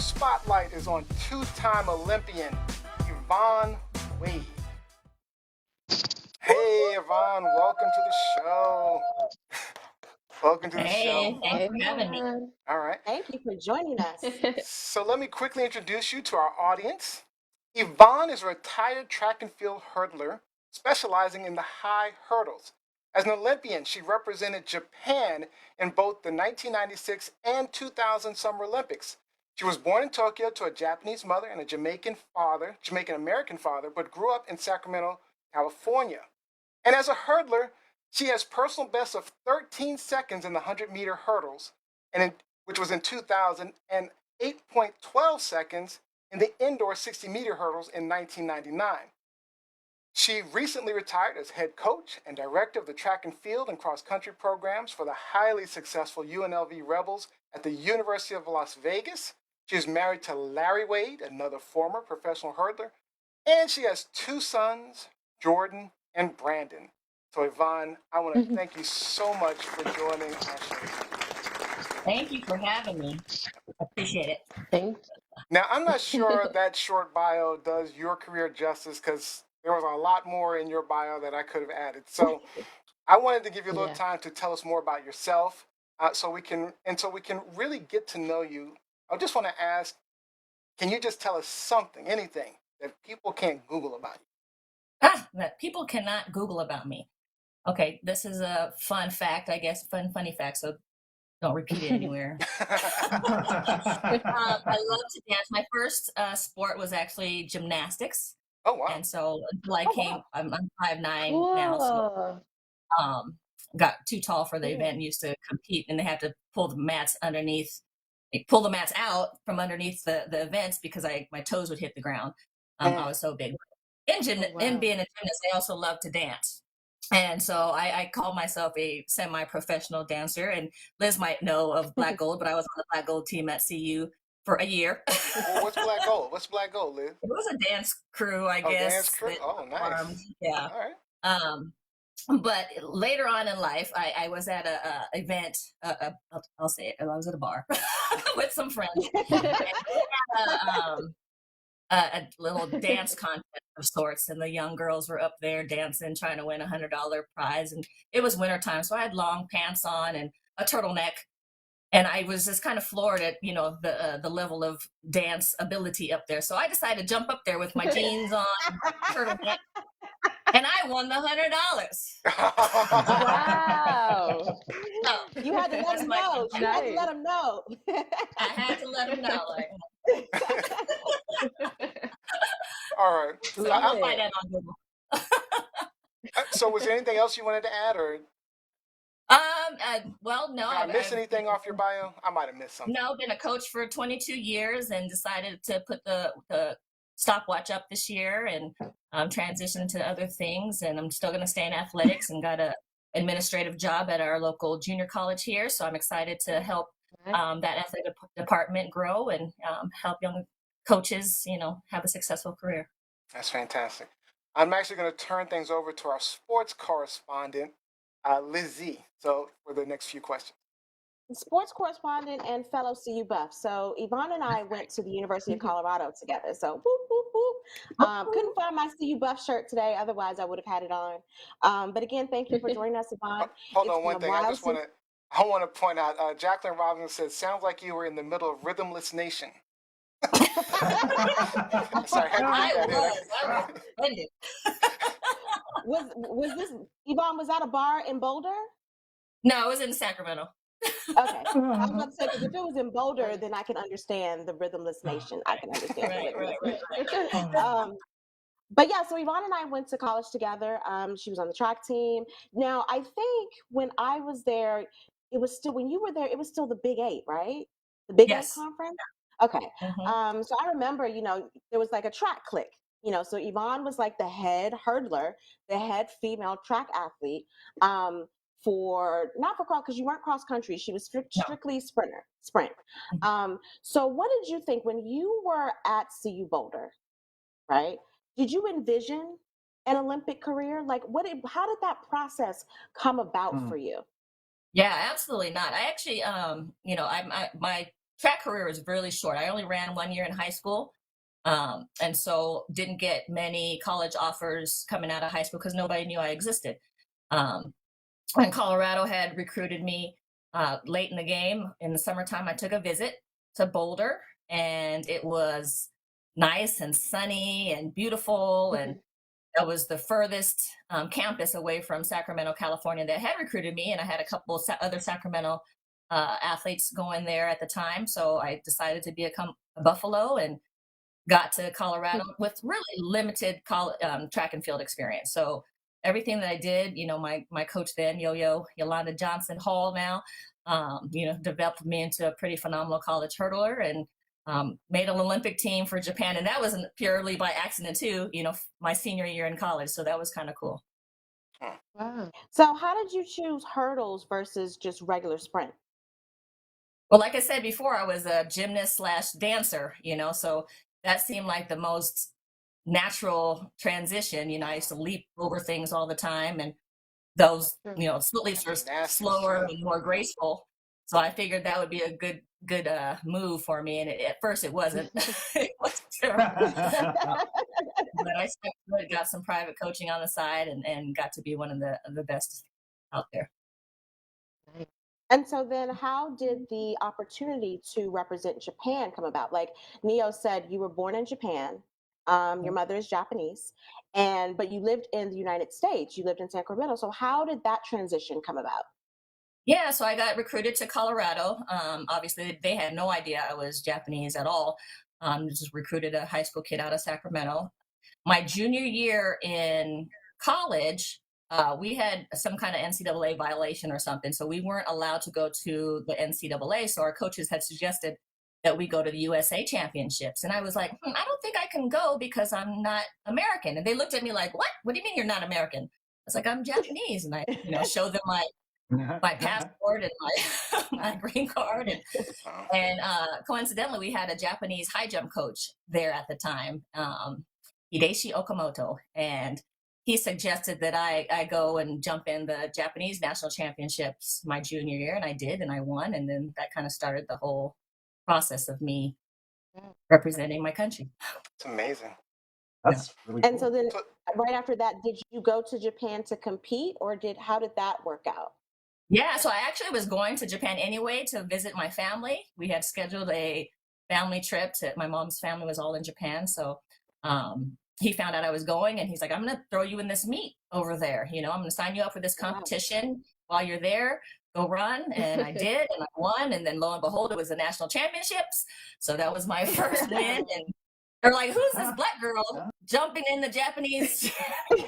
our spotlight is on two-time Olympian Yvonne Wade. Hey, Yvonne, welcome to the show. Welcome to the show. Thanks for having me. All right. Thank you for joining us. So let me quickly introduce you to our audience. Yvonne is a retired track and field hurdler specializing in the high hurdles. As an Olympian, she represented Japan in both the 1996 and 2000 Summer Olympics. She was born in Tokyo to a Japanese mother and a Jamaican American father, but grew up in Sacramento, California. And as a hurdler, she has personal best of 13 seconds in the 100-meter hurdles, which was in 2000, and 8.12 seconds in the indoor 60-meter hurdles in 1999. She recently retired as head coach and director of the track and field and cross-country programs for the highly successful UNLV Rebels at the University of Las Vegas. She is married to Larry Wade, another former professional hurdler, and she has two sons, Jordan and Brandon. So Yvonne, I want to thank you so much for joining our show. Thank you for having me. Appreciate it. Thanks. Now, I'm not sure that short bio does your career justice because there was a lot more in your bio that I could have added. So I wanted to give you a little time to tell us more about yourself so we can really get to know you. I just want to ask, can you just tell us something, anything that people can't Google about you? That people cannot Google about me. Okay, this is a fun fact, I guess, funny fact, so don't repeat it anywhere. I love to dance. My first sport was actually gymnastics. Oh, wow. And so until I came, I'm 5'9" now, so got too tall for the event and used to compete, and they had to pull the mats out from underneath the events because my toes would hit the ground. I was so big. In being a gymnast, I also love to dance. And so I call myself a semi-professional dancer, and Liz might know of Black Gold, but I was on the Black Gold team at CU for a year. Well, what's Black Gold? What's Black Gold, Liz? It was a dance crew, I guess. Dance crew? Oh, nice. Yeah. All right. But later on in life, I was at a event. I'll say it. I was at a bar with some friends. A little dance contest of sorts, and the young girls were up there dancing, trying to win $100 prize. And it was wintertime, so I had long pants on and a turtleneck, and I was just kind of floored at the level of dance ability up there. So I decided to jump up there with my jeans on, turtleneck, and I won the $100. Wow! So, You had to let them know. You had to let them know. I had to let them know. All right. So I'll find that on Google. So was there anything else you wanted to add, or? Well, no. Did I miss anything off your bio? I might have missed something. No, been a coach for 22 years and decided to put the stopwatch up this year and transition to other things. And I'm still going to stay in athletics and got a administrative job at our local junior college here. So I'm excited to help that athletic department grow and help young coaches, have a successful career. That's fantastic. I'm actually going to turn things over to our sports correspondent, Lizzie. So for the next few questions. Sports correspondent and fellow CU buff. So Yvonne and I went to the University of Colorado together. So whoop, whoop, whoop. Couldn't find my CU buff shirt today. Otherwise, I would have had it on. But again, thank you for joining us, Yvonne. Hold on one thing. I want to point out, Jacqueline Robinson says, sounds like you were in the middle of Rhythmless Nation. Sorry, I was this, Yvonne, was that a bar in Boulder? No, it was in Sacramento. Okay. I was about to say, because if it was in Boulder, then I can understand the Rhythmless Nation. I can understand. Right. But yeah, so Yvonne and I went to college together. She was on the track team. Now, I think when I was there, when you were there, it was still the Big 8, right? The Big 8 conference? Okay. Mm-hmm. So I remember, there was like a track clique. So Yvonne was like the head hurdler, the head female track athlete. Not for cross, because you weren't cross country. She was strictly sprint. So what did you think when you were at CU Boulder, right? Did you envision an Olympic career? Like how did that process come about for you? Yeah, absolutely not. I actually, my track career was really short. I only ran 1 year in high school. And so didn't get many college offers coming out of high school because nobody knew I existed. Um, when Colorado had recruited me late in the game in the summertime, I took a visit to Boulder, and it was nice and sunny and beautiful. And that was the furthest campus away from Sacramento, California that had recruited me. And I had a couple of other Sacramento athletes going there at the time. So I decided to become a Buffalo and got to Colorado with really limited track and field experience. So everything that I did, my coach then, Yolanda Johnson Hall now, developed me into a pretty phenomenal college hurdler, and made an Olympic team for Japan. And that wasn't purely by accident too, my senior year in college. So that was kind of cool. Wow. So how did you choose hurdles versus just regular sprint? Well, like I said before, I was a gymnast slash dancer, so that seemed like the most natural transition. I used to leap over things all the time, and those, split leaps are slower and more graceful. So I figured that would be a good move for me. And at first it wasn't. It was terrible. But I stuck to it, got some private coaching on the side, and got to be one of the best out there. And so then how did the opportunity to represent Japan come about? Like Neo said, you were born in Japan. Your mother is Japanese, but you lived in the United States. You lived in Sacramento. So how did that transition come about? Yeah, so I got recruited to Colorado. Obviously, they had no idea I was Japanese at all. Just recruited a high school kid out of Sacramento. My junior year in college, we had some kind of NCAA violation or something. So we weren't allowed to go to the NCAA. So our coaches had suggested that we go to the USA championships. And I was like, I don't think I can go because I'm not American. And they looked at me like, what? What do you mean you're not American? I was like, I'm Japanese. And I, showed them my passport and my green card. And coincidentally, we had a Japanese high jump coach there at the time, Hideshi Okamoto. And he suggested that I go and jump in the Japanese national championships my junior year. And I did, and I won. And then that kind of started the whole process of me representing my country. It's amazing. That's really cool. And so then right after that, did you go to Japan to compete, or how did that work out? Yeah, so I actually was going to Japan anyway to visit my family. We had scheduled a family trip my mom's family was all in Japan. So he found out I was going, and he's like, I'm going to throw you in this meet over there. I'm going to sign you up for this competition while you're there. Go run. And I did, and I won. And then lo and behold, it was the national championships. So that was my first win. And they're like, who's this black girl jumping in the Japanese? So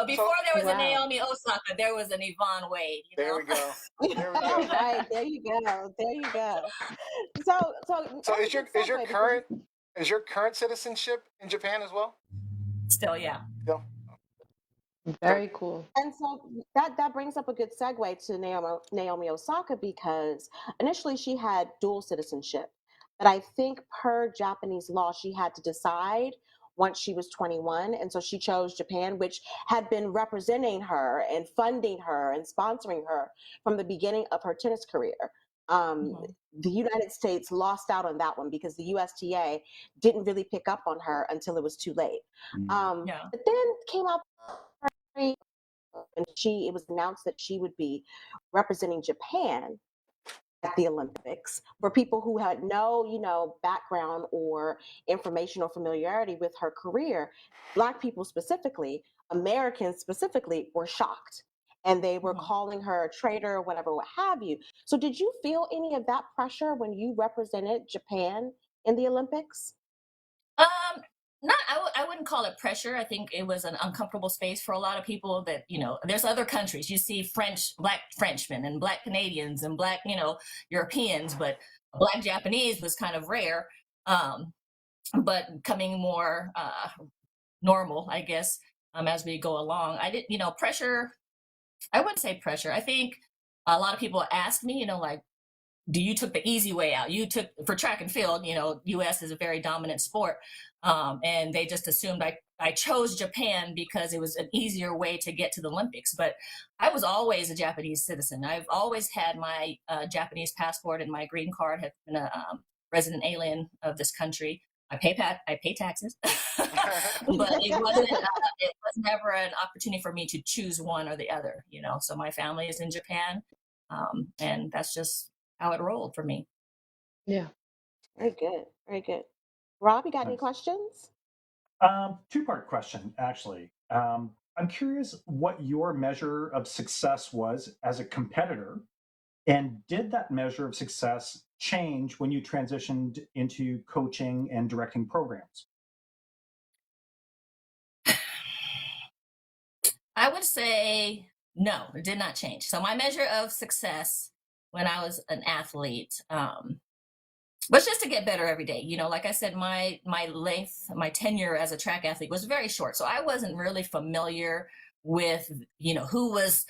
before there was a Naomi Osaka, there was an Yvonne Wade. There we go. There we go. All right, there you go. There you go. So is your current citizenship in Japan as well? Still, yeah. Still. Very cool. And so that brings up a good segue to Naomi Osaka, because initially she had dual citizenship. But I think per Japanese law, she had to decide once she was 21. And so she chose Japan, which had been representing her and funding her and sponsoring her from the beginning of her tennis career. The United States lost out on that one because the USTA didn't really pick up on her until it was too late. But then came out and it was announced that she would be representing Japan at the Olympics. For people who had no, background or information or familiarity with her career, Black people specifically, Americans specifically, were shocked. And they were calling her a traitor, whatever, what have you. So did you feel any of that pressure when you represented Japan in the Olympics? I wouldn't call it pressure. I think it was an uncomfortable space for a lot of people that, there's other countries. You see Black Frenchmen and Black Canadians and Black, Europeans, but Black Japanese was kind of rare, but coming more normal, I guess, as we go along. I didn't, pressure. I wouldn't say pressure. I think a lot of people ask me, like, you took the easy way out. You took for track and field, US is a very dominant sport. And they just assumed I chose Japan because it was an easier way to get to the Olympics. But I was always a Japanese citizen. I've always had my Japanese passport, and my green card. Have been a resident alien of this country. I pay taxes, but it was never an opportunity for me to choose one or the other. So my family is in Japan, and that's just how it rolled for me. Yeah. Very good. Very good. Rob, you got any Nice. questions? Two-part question, actually. I'm curious what your measure of success was as a competitor, and did that measure of success change when you transitioned into coaching and directing programs? I would say no, it did not change. So my measure of success when I was an athlete was just to get better every day. Like I said, my my tenure as a track athlete was very short. So I wasn't really familiar with, who's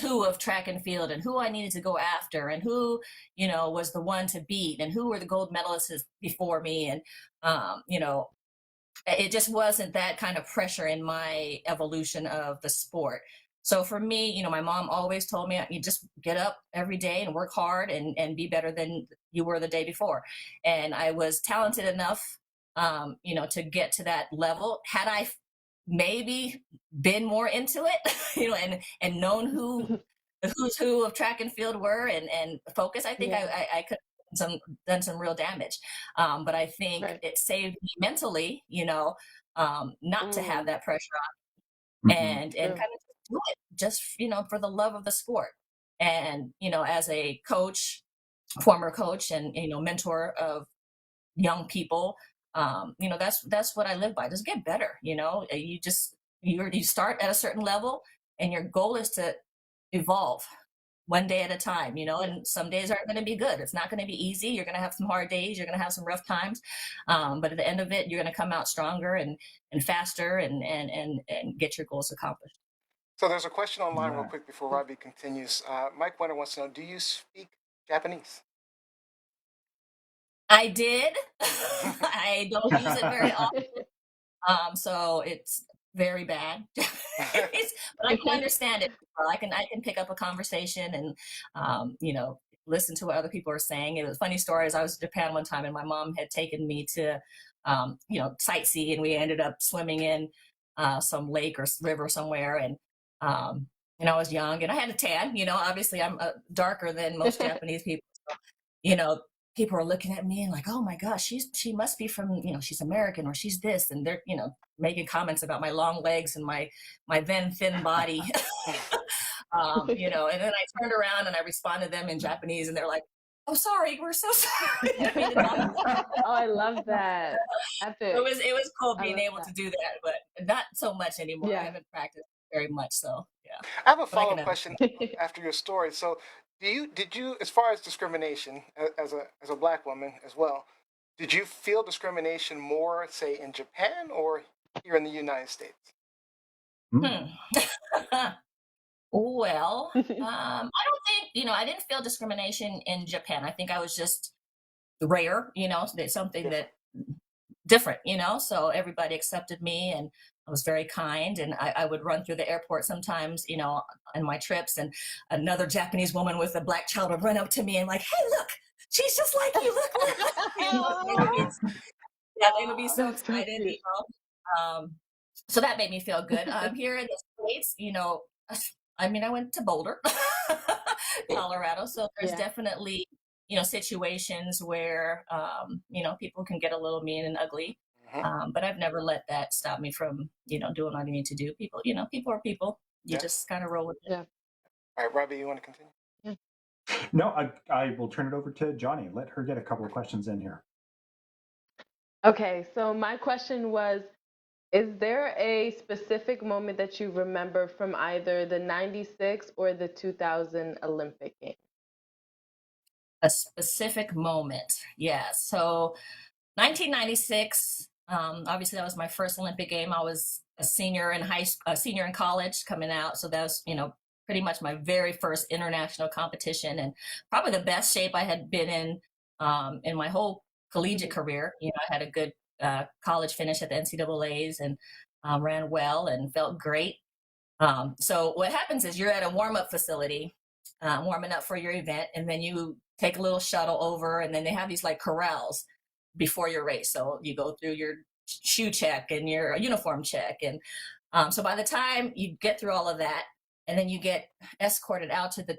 who of track and field, and who I needed to go after, and who, was the one to beat, and who were the gold medalists before me. And, it just wasn't that kind of pressure in my evolution of the sport. So for me, my mom always told me, you just get up every day and work hard and be better than you were the day before. And I was talented enough, to get to that level. Had I maybe been more into it, and known who the who's who of track and field were, and focus, I think I could have done some real damage. But I think it saved me mentally, not to have that pressure on, and kind of do it just, for the love of the sport. And, as a coach, former coach, and, mentor of young people, that's what I live by. Just get better. You start at a certain level, and your goal is to evolve one day at a time, and some days aren't going to be good. It's not going to be easy. You're going to have some hard days. You're going to have some rough times. But at the end of it, you're going to come out stronger and faster, and get your goals accomplished. So there's a question online real Right. quick before Robbie continues. Mike Winter wants to know, do you speak Japanese? I did. I don't use it very often. So it's very bad. But I can understand it. I can pick up a conversation, and listen to what other people are saying. It was a funny story. As I was in Japan one time, and my mom had taken me to sightsee, and we ended up swimming in some lake or river somewhere, and I was young, and I had a tan. Obviously I'm darker than most Japanese people. So, people are looking at me and like, oh my gosh, she must be from, she's American, or she's this, and they're, making comments about my long legs and my then thin body. And then I turned around and I responded to them in Japanese, and they're like, oh, sorry, we're so sorry. Oh, I love that. Epic. It was cool I being love able that. to do that, but not so much anymore. I Yeah. haven't practiced very much, so yeah. I have a But I can follow-up question after your story. So, did you, as far as discrimination, as a black woman as well, did you feel discrimination more, say, in Japan or here in the United States? Well, I don't think, I didn't feel discrimination in Japan. I think I was just rare, that something that different, so everybody accepted me, and I was very kind. And I would run through the airport sometimes, on my trips, and another Japanese woman with a black child would run up to me and like, hey, look, she's just like you. Look. They would be so That's so excited, cute. So that made me feel good. Here in the States, I went to Boulder, Colorado. So there's definitely, situations where, people can get a little mean and ugly. But I've never let that stop me from, doing what I need to do. People, people are people. You just kind of roll with it. Yeah. All right, Robbie, you want to continue? No, I will turn it over to Johnny. Let her get a couple of questions in here. Okay, so my question was, is there a specific moment that you remember from either the 96 or the 2000 Olympic Games? A specific moment. Yeah. So 1996, obviously that was my first Olympic game. I was a senior in college coming out. So that was, pretty much my very first international competition, and probably the best shape I had been in my whole collegiate career. You know, I had a good college finish at the NCAA's, and ran well and felt great. So what happens is you're at a warm-up facility, warming up for your event, and then you take a little shuttle over, and then they have these like corrals before your race. So you go through your shoe check and your uniform check. And so by the time you get through all of that, and then you get escorted out to the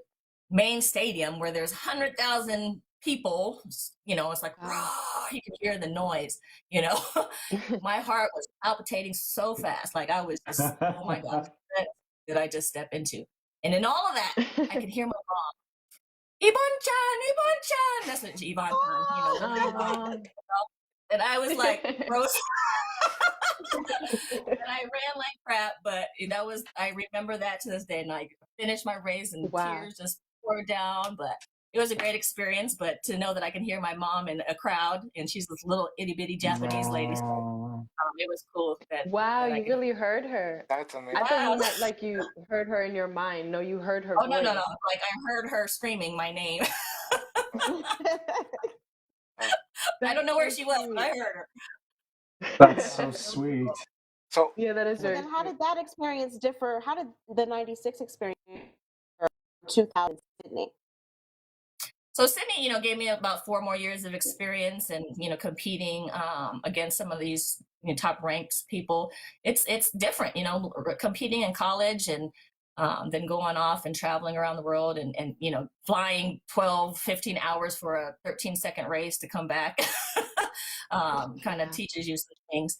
main stadium where there's 100,000 people, you know, it's like, raw, you can hear the noise, you know. My heart was palpitating so fast. Like I was just, oh my God, what did I just step into? And in all of that, I could hear my mom, Yvonne-chan, that's what Yvonne, you know. And I was like, frozen. And I ran like crap, but I remember that to this day. And I finished my race and tears just poured down, but it was a great experience. But to know that I can hear my mom in a crowd, and she's this little itty bitty Japanese lady, so, it was cool. Wow, you really heard her. That's amazing. I thought you meant like you heard her in your mind. No, you heard her voice. No. Like I heard her screaming my name. I don't know where she was, but I heard her. That's so sweet. So yeah, that is very. Then how did that experience differ? How did the '96 experience differ from 2000 Sydney? So Sydney, you know, gave me about 4 more years of experience, and you know, competing against some of these top ranked people. It's different, you know, competing in college and then going off and traveling around the world and you know, flying 12, 15 hours for a 13-second race to come back. Kind of teaches you some things.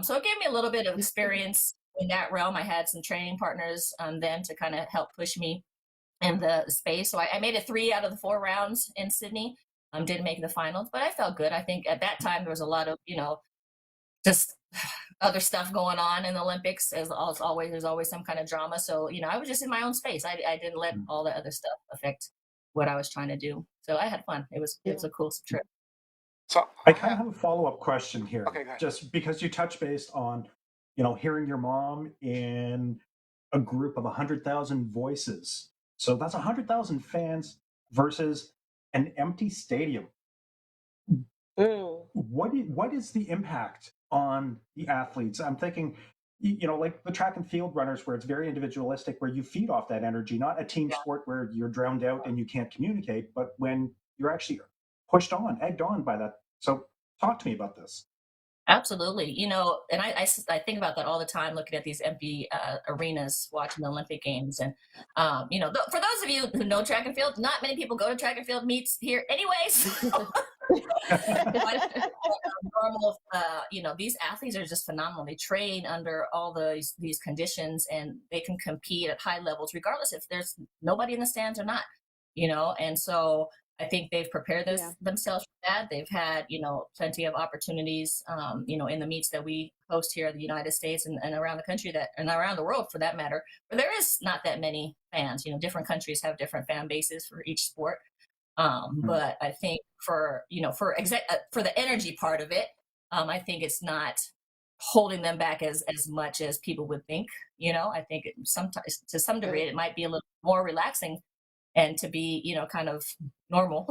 So it gave me a little bit of experience in that realm. I had some training partners then to kind of help push me in the space. So I made it 3 out of the 4 rounds in Sydney. Didn't make the finals, but I felt good. I think at that time there was a lot of, you know, just other stuff going on in the Olympics. As always, there's always some kind of drama. So, you know, I was just in my own space. I didn't let all the other stuff affect what I was trying to do. So I had fun. It was a cool trip. So I kind of have a follow-up question here. Okay, go ahead. Just because you touched based on, you know, hearing your mom in a group of 100,000 voices. So that's 100,000 fans versus an empty stadium. What is the impact on the athletes? I'm thinking, you know, like the track and field runners, where it's very individualistic, where you feed off that energy, not a team sport where you're drowned out and you can't communicate, but when you're actually pushed on, egged on by that. So talk to me about this. Absolutely. You know, and I think about that all the time, looking at these empty arenas, watching the Olympic Games. And, you know, for those of you who know track and field, not many people go to track and field meets here anyways. Normal, you know, these athletes are just phenomenal. They train under all these conditions, and they can compete at high levels, regardless if there's nobody in the stands or not, you know. And so I think they've prepared themselves for that. They've had, you know, plenty of opportunities, you know, in the meets that we host here in the United States and around the country and around the world for that matter, where there is not that many fans. You know, different countries have different fan bases for each sport. But I think for the energy part of it, I think it's not holding them back as much as people would think. You know, I think sometimes to some degree it might be a little more relaxing, and to be, you know, kind of normal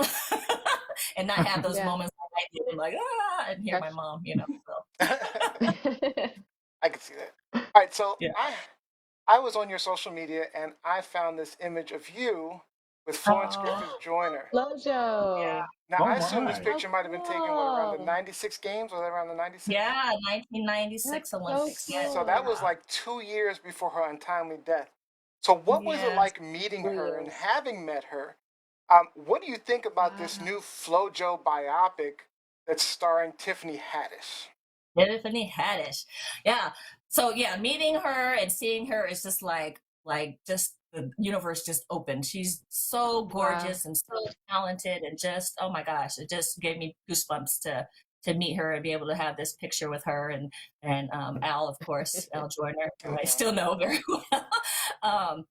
and not have those moments like I did, like, and hear my mom, you know. So. I can see that. All right, so I was on your social media and I found this image of you with Florence Griffith-Joyner. Lojo. Yeah. Now, I assume this picture might have been taken around the 96 games? Was that around the 96? Yeah, 1996 Olympics. So cool. So that was like 2 years before her untimely death. So what was it like meeting her and having met her? What do you think about this new FloJo biopic that's starring Tiffany Haddish? Tiffany Haddish. Yeah. So yeah, meeting her and seeing her is just like just the universe just opened. She's so gorgeous and so talented, and just, oh my gosh, it just gave me goosebumps to meet her and be able to have this picture with her and Al, of course, Al Joyner, who I still know very well.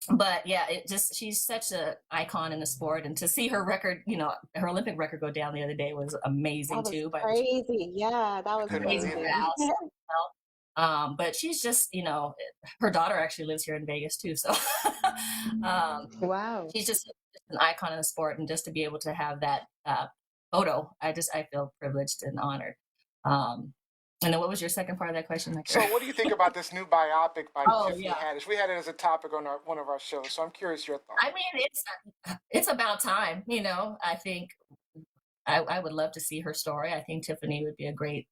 But yeah, she's such an icon in the sport, and to see her record, you know, her Olympic record go down the other day was amazing too. Crazy, yeah, that was crazy. But she's just, her daughter actually lives here in Vegas too. So Wow. she's just an icon in the sport. And just to be able to have that photo, I feel privileged and honored. And then what was your second part of that question? So what do you think about this new biopic by Oh, Tiffany yeah. Haddish? We had it as a topic on one of our shows, so I'm curious your thoughts. I mean, it's about time, I think I would love to see her story. I think Tiffany would be a great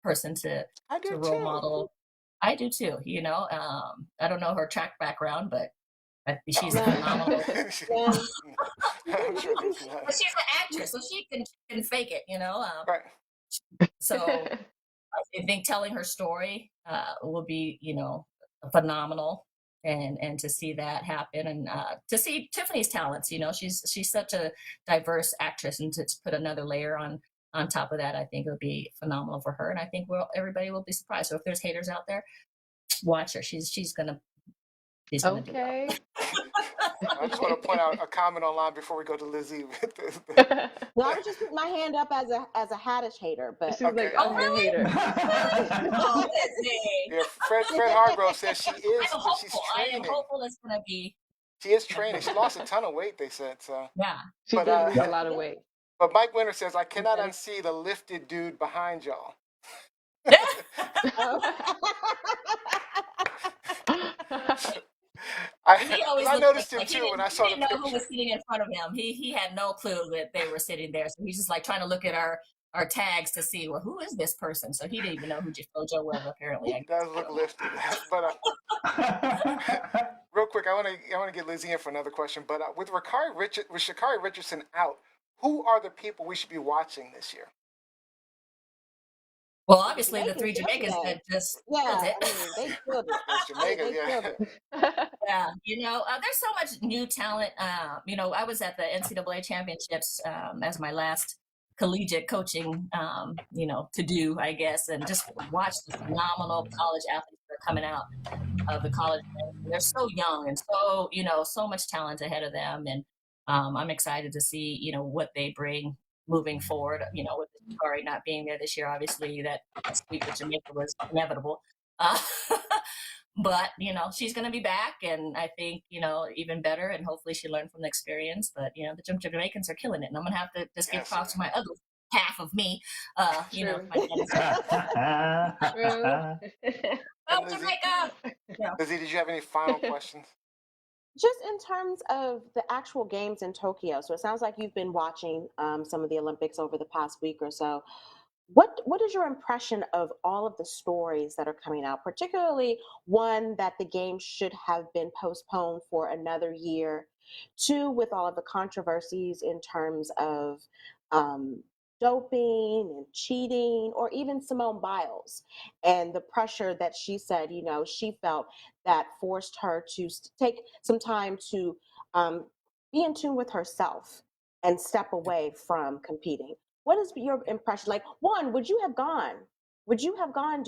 person to I do role too. model. I do too, I don't know her track background, but she's No. phenomenal. Yeah. I'm sure there's But not. she's an actress, so she can fake it, Right. So I think telling her story will be, phenomenal, and to see that happen, and to see Tiffany's talents. She's such a diverse actress, and to put another layer on top of that, I think it would be phenomenal for her, and I think everybody will be surprised. So if there's haters out there, watch her. She's gonna do well. Okay. I just want to point out a comment online before we go to Lizzie. No, I was just putting my hand up as a Haddish hater, but She was like, I'm the hater. Oh, Lizzie. Yeah, Fred Hargrove says she is, I'm but she's hopeful. I am training. hopeful it's gonna be. She is training. She lost a ton of weight, they said. So, Yeah. She But, did lose a lot of weight. but Mike Winter says, I cannot unsee the lifted dude behind y'all. He always I looked noticed him like too when I saw the he didn't know who picture. was sitting in front of him. He had no clue that they were sitting there. So he's just like trying to look at our tags to see, well, who is this person? So he didn't even know who JoJo was, apparently. He does look lifted. But real quick, I want to get Lizzie in for another question. But with Sha'Carri Richardson out, who are the people we should be watching this year? Well, obviously the three Jamaicans that just yeah, killed it. I mean, they killed it. Those Jamaicans, They yeah. killed it. Yeah, there's so much new talent. I was at the NCAA championships as my last collegiate coaching, to do, I guess, and just watch the phenomenal college athletes that are coming out of the college. They're so young and so, so much talent ahead of them. And I'm excited to see, what they bring moving forward, with Sha'Carri not being there this year. Obviously that sweep with Jamaica was inevitable. But she's going to be back, and I think even better, and hopefully she learned from the experience. But the Jamaicans are killing it, and I'm going to have to just give props to my other half of me. True. Oh, Jamaica! Lizzie, did you have any final questions? Just in terms of the actual games in Tokyo, so it sounds like you've been watching some of the Olympics over the past week or so. What is your impression of all of the stories that are coming out, particularly one that the game should have been postponed for another year, two, with all of the controversies in terms of doping and cheating, or even Simone Biles and the pressure that she said, she felt that forced her to take some time to be in tune with herself and step away from competing. What is your impression? Like, one, would you have gone? Do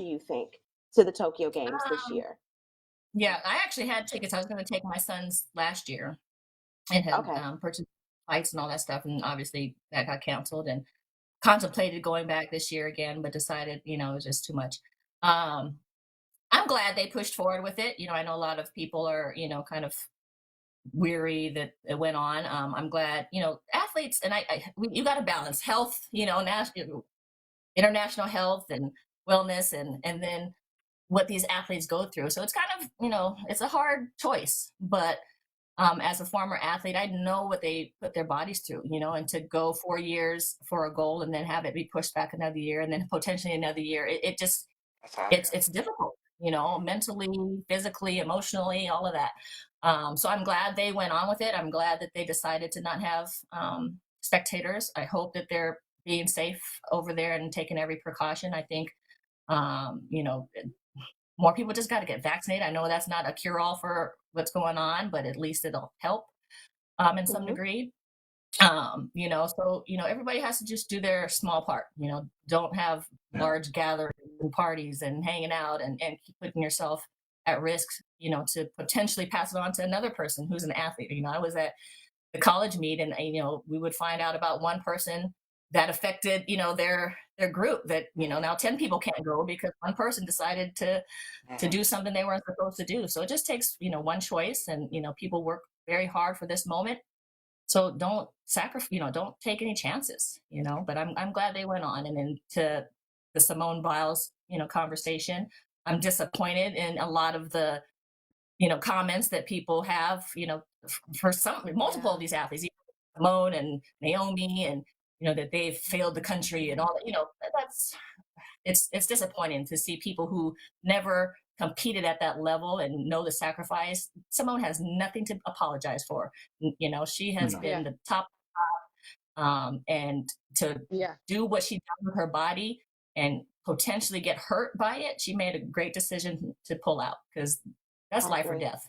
you think, to the Tokyo Games this year? Yeah, I actually had tickets. I was going to take my sons last year and had purchased flights and all that stuff. And obviously that got canceled, and contemplated going back this year again, but decided, it was just too much. I'm glad they pushed forward with it. I know a lot of people are, kind of weary that it went on. I'm glad, athletes, and you got to balance health, international health and wellness, and then what these athletes go through. So it's kind of, it's a hard choice, but as a former athlete, I know what they put their bodies through, and to go 4 years for a goal and then have it be pushed back another year and then potentially another year. It just, it's difficult, mentally, physically, emotionally, all of that. So I'm glad they went on with it. I'm glad that they decided to not have spectators. I hope that they're being safe over there and taking every precaution. I think, more people just got to get vaccinated. I know that's not a cure-all for what's going on, but at least it'll help in some degree. So, everybody has to just do their small part, don't have large gatherings and parties and hanging out and keep putting yourself at risk, to potentially pass it on to another person who's an athlete. I was at the college meet, and, we would find out about one person that affected, their group, that, now 10 people can't go because one person decided to Mhm. do something they weren't supposed to do. So it just takes, one choice, and, people work very hard for this moment. So don't sacrifice, don't take any chances, but I'm glad they went on. And then to the Simone Biles, conversation, I'm disappointed in a lot of the, comments that people have, for multiple of these athletes, Simone and Naomi, and, that they've failed the country and all that, that's, it's disappointing to see people who never competed at that level and know the sacrifice. Simone has nothing to apologize for. She has No. been the top, and to Yeah. do what she done with her body and potentially get hurt by it, she made a great decision to pull out, because that's I life or agree. death.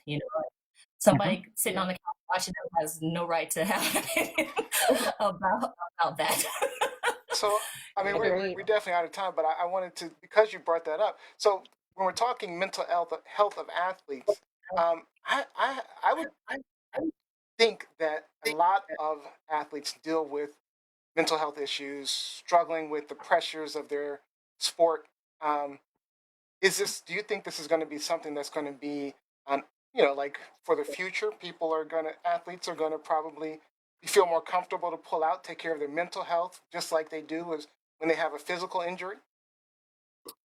Somebody sitting Yeah. on the couch watching them has no right to have an opinion about that. So, I mean, Agreed. we're definitely out of time, but I wanted to, because you brought that up. So, when we're talking mental health of athletes, I would think that a lot of athletes deal with mental health issues, struggling with the pressures of their sport. Um, do you think this is going to be something that's going to be on, like for the future? Athletes are going to probably feel more comfortable to pull out, take care of their mental health, just like they do as when they have a physical injury?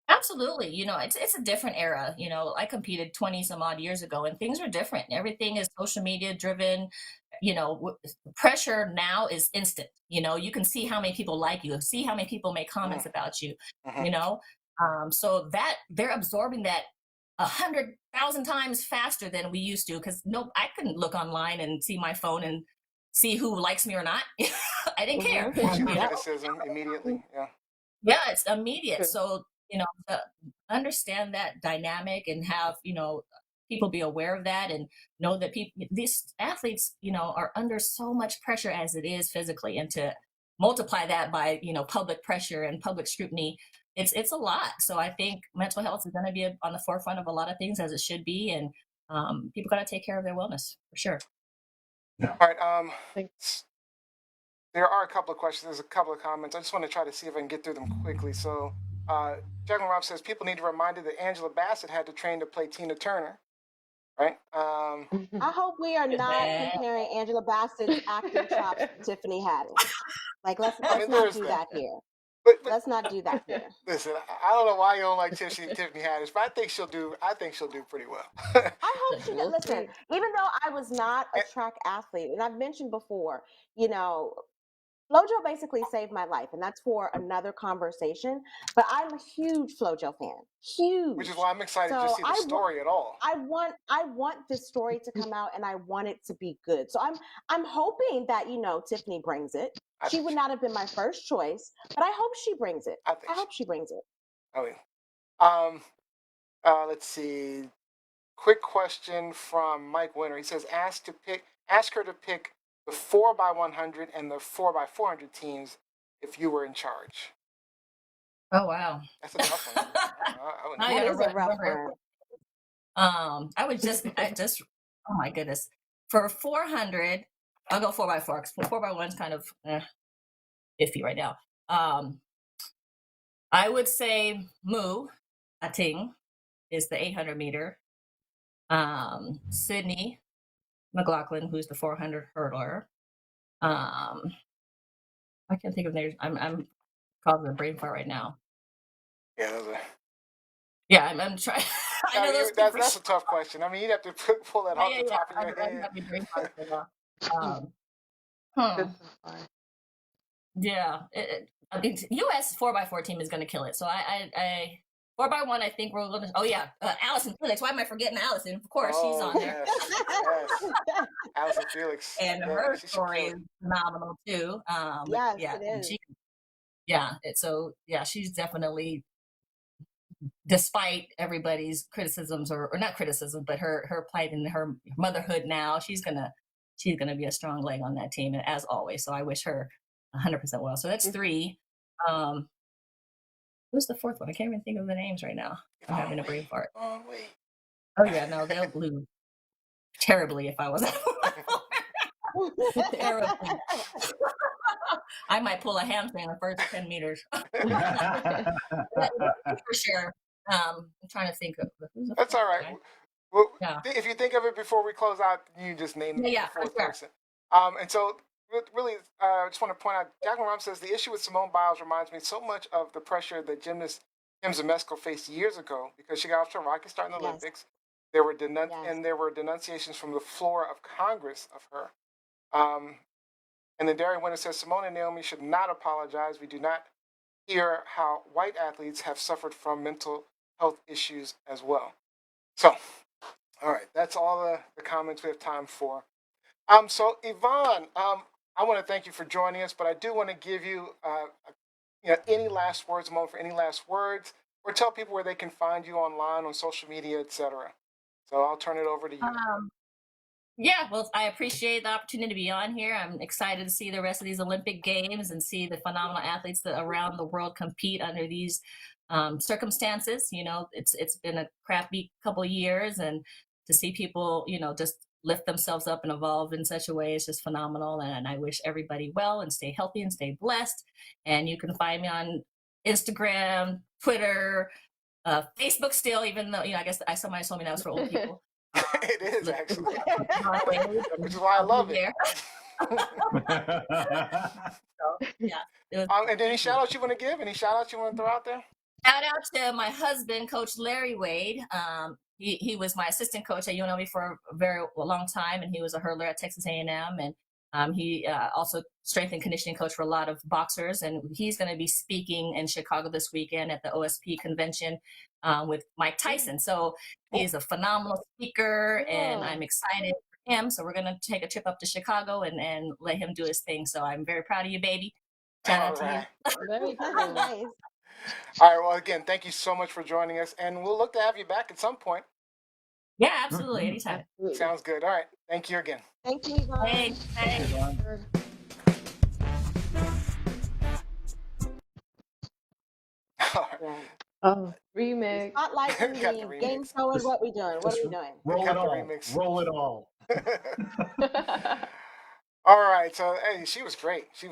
Absolutely. It's a different era. I competed 20 some odd years ago, and things are different. Everything is social media driven. Pressure now is instant. You can see how many people like you, see how many people make comments about you, Mm-hmm. you know. So that they're absorbing that 100,000 times faster than we used to. Because no, I couldn't look online and see my phone and see who likes me or not. I didn't care. Criticism immediately. Yeah. Yeah, it's immediate. True. So, to understand that dynamic and have, people be aware of that, and know that these athletes, are under so much pressure as it is physically, and to multiply that by, public pressure and public scrutiny, it's a lot. So I think mental health is going to be on the forefront of a lot of things, as it should be. And people got to take care of their wellness for sure. All right. Thanks. There are a couple of questions. There's a couple of comments. I just want to try to see if I can get through them quickly. So, Jacqueline Rob says people need to be reminded that Angela Bassett had to train to play Tina Turner, right? I hope we are not comparing Angela Bassett's acting chops to Tiffany Haddish. Like, let's I mean, not there's do that. that here. But Let's not do that here. listen, I don't know why you don't like Tiffany Haddish, but I think she'll do pretty well. I hope she does. We'll Listen, see. even though I was not a track athlete, and I've mentioned before, Flojo basically saved my life, and that's for another conversation. But I'm a huge Flojo fan, huge. Which is why I'm excited to So see the story at all. I want this story to come out, and I want it to be good. So I'm hoping that Tiffany brings it. She would not have been my first choice, but I hope she brings it. I hope she brings it. Oh yeah. Let's see. Quick question from Mike Winter. He says, ask her to pick the 4x100 and the 4x400 teams if you were in charge. Oh wow, that's a tough one. That is a rough one. I just, oh my goodness. For 400, I'll go 4x4, because 4x1 is kind of iffy right now. I would say Mu Ating is the 800 meter. Sydney McLaughlin, who's the 400 hurdler. I can't think of names. I'm causing a brain fart right now. Yeah, I'm trying. I know that's a tough question. I mean, you'd have to pull that off the top of your head. Yeah, I mean, U.S. 4x4 team is going to kill it. So I 4x1, I think we're going to. Oh yeah, Allison Felix. Why am I forgetting Allison? Of course, she's on there. Yes. Allison Felix, and her story is phenomenal too. Yes, it is. She's definitely, despite everybody's criticisms, or not criticism, but her plight and her motherhood now, she's gonna be a strong leg on that team, as always. So I wish her 100% well. So that's 3. Who's the 4th one? I can't even think of the names right now. I'm having a brain fart. Oh yeah, no, they'll lose terribly if I was. Terribly. I might pull a hamstring in the first 10 meters. For sure. I'm trying to think of who's the That's first all right. guy. Well, Yeah. if you think of it before we close out, you just name Yeah, the for fourth sure. person. And so, really, I just want to point out, Jacqueline Rom says the issue with Simone Biles reminds me so much of the pressure that gymnast Kim Zemesco faced years ago because she got off to a rocky start in the Yes. Olympics. There were Yes. and there were denunciations from the floor of Congress of her. And then Darren Winter says Simone and Naomi should not apologize. We do not hear how white athletes have suffered from mental health issues as well. So, all right, that's all the comments we have time for. So Yvonne, I want to thank you for joining us, but I do want to give you, any last words, a moment for any last words, or tell people where they can find you online on social media, etc. So I'll turn it over to you. Yeah, well, I appreciate the opportunity to be on here. I'm excited to see the rest of these Olympic Games and see the phenomenal athletes that around the world compete under these circumstances. It's been a crappy couple years, and to see people, just lift themselves up and evolve in such a way is just phenomenal. And I wish everybody well and stay healthy and stay blessed. And you can find me on Instagram, Twitter, Facebook still, even though, I guess somebody told me that was for old people. It is actually, Yvonne Wade, which is why I love it. there. So, yeah. And any shout outs you want to give? Any shout outs you want to throw out there? Shout out to my husband, Coach Larry Wade. He was my assistant coach at UNLV for a very long time, and he was a hurdler at Texas A&M, and he also strength and conditioning coach for a lot of boxers. And he's going to be speaking in Chicago this weekend at the OSP convention with Mike Tyson. So he's a phenomenal speaker, and I'm excited for him. So we're going to take a trip up to Chicago and let him do his thing. So I'm very proud of you, baby. Shout out to you. Very cool. Nice. All right. Well, again, thank you so much for joining us, and we'll look to have you back at some point. Yeah, absolutely. Anytime. Absolutely. Sounds good. All right. Thank you again. Thank you, Yvonne. Hey, Thank you, Yvonne. All right. Right. Oh, remix. Spotlighting Got the the game remix. showing what we doing. What Just are we doing? roll Got it the all. remix. Roll it all. All right. So, hey, she was great. She was